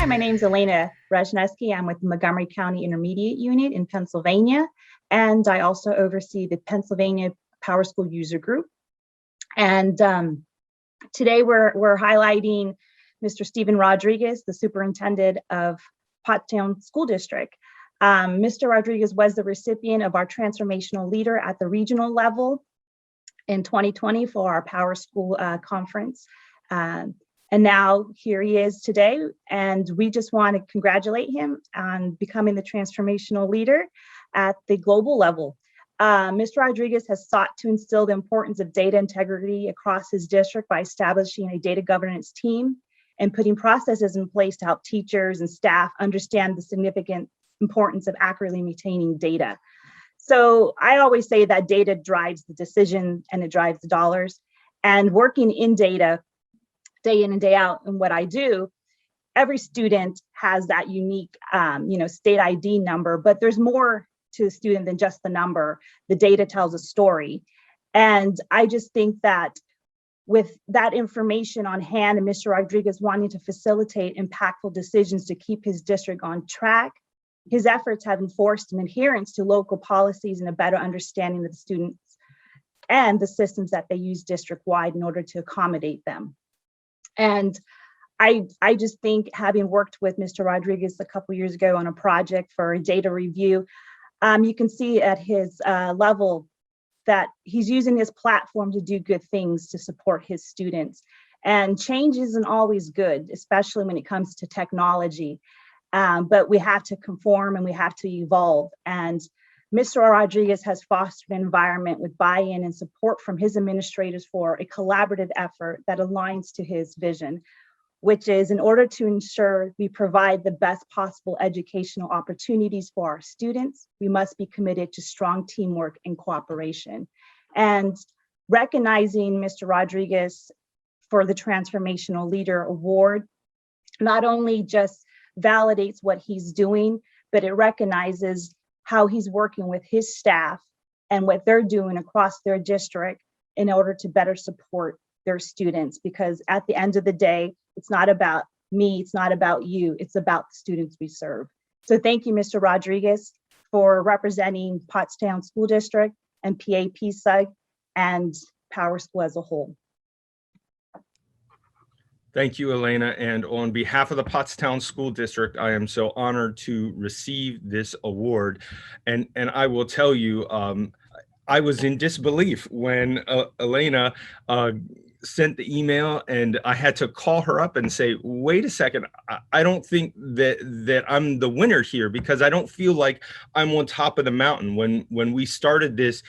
my name is Elena Rajneski. I'm with the Montgomery County Intermediate Unit in Pennsylvania, and I also oversee the Pennsylvania PowerSchool User Group. And today we're highlighting Mr. Stephen Rodriguez, the Superintendent of Pottstown School District. Mr. Rodriguez was the recipient of our Transformational Leader at the regional level in 2020 for our PowerSchool conference. And now here he is today, and we just want to congratulate him on becoming the Transformational Leader at the global level. Mr. Rodriguez has sought to instill the importance of data integrity across his district by establishing a data governance team and putting processes in place to help teachers and staff understand the significant importance of accurately maintaining data. So I always say that data drives the decision and it drives the dollars. And working in data, day in and day out, in what I do, every student has that unique, state ID number, but there's more to a student than just the number. The data tells a story. And I just think that with that information on hand and Mr. Rodriguez wanting to facilitate impactful decisions to keep his district on track, his efforts have enforced an adherence to local policies and a better understanding of the students and the systems that they use district-wide in order to accommodate them. And I just think, having worked with Mr. Rodriguez a couple years ago on a project for a data review, you can see at his level that he's using his platform to do good things to support his students. And change isn't always good, especially when it comes to technology. But we have to conform and we have to evolve. And Mr. Rodriguez has fostered an environment with buy-in and support from his administrators for a collaborative effort that aligns to his vision, which is, in order to ensure we provide the best possible educational opportunities for our students, we must be committed to strong teamwork and cooperation. And recognizing Mr. Rodriguez for the Transformational Leader Award not only just validates what he's doing, but it recognizes how he's working with his staff and what they're doing across their district in order to better support their students. Because at the end of the day, it's not about me, it's not about you, it's about the students we serve. So thank you, Mr. Rodriguez, for representing Pottstown School District and PAPSUG and PowerSchool as a whole. Thank you, Elena. And on behalf of the Pottstown School District, I am so honored to receive this award. And I will tell you, I was in disbelief when Elena sent the email, and I had to call her up and say, wait a second, I don't think that I'm the winner here, because I don't feel like I'm on top of the mountain. When we started this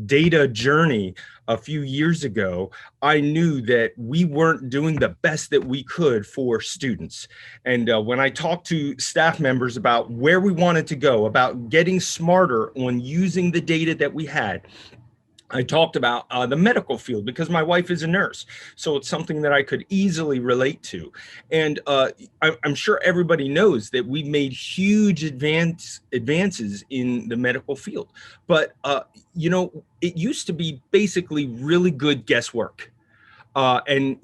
data journey a few years ago, I knew that we weren't doing the best that we could for students. And when I talked to staff members about where we wanted to go, about getting smarter on using the data that we had, I talked about the medical field, because my wife is a nurse. So it's something that I could easily relate to. And I'm sure everybody knows that we've made huge advances in the medical field. But, it used to be basically really good guesswork. And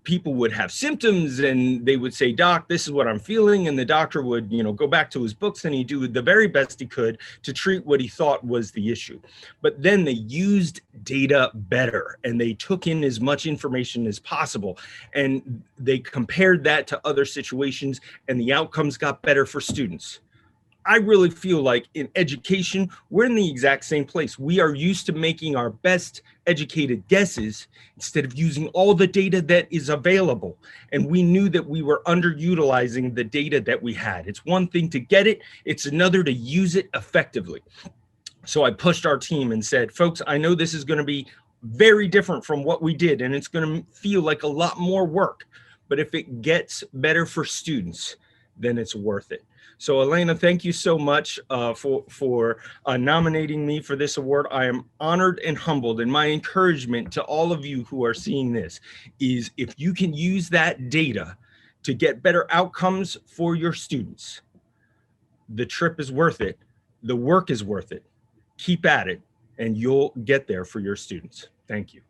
people would have symptoms and they would say, doc, this is what I'm feeling. And the doctor would, go back to his books and he'd do the very best he could to treat what he thought was the issue. But then they used data better and they took in as much information as possible. And they compared that to other situations and the outcomes got better for students. I really feel like in education, we're in the exact same place. We are used to making our best educated guesses instead of using all the data that is available. And we knew that we were underutilizing the data that we had. It's one thing to get it, it's another to use it effectively. So I pushed our team and said, folks, I know this is going to be very different from what we did, and it's going to feel like a lot more work. But if it gets better for students, then it's worth it. So Elena, thank you so much for nominating me for this award. I am honored and humbled, and my encouragement to all of you who are seeing this is, if you can use that data to get better outcomes for your students, the trip is worth it, the work is worth it. Keep at it, and you'll get there for your students. Thank you.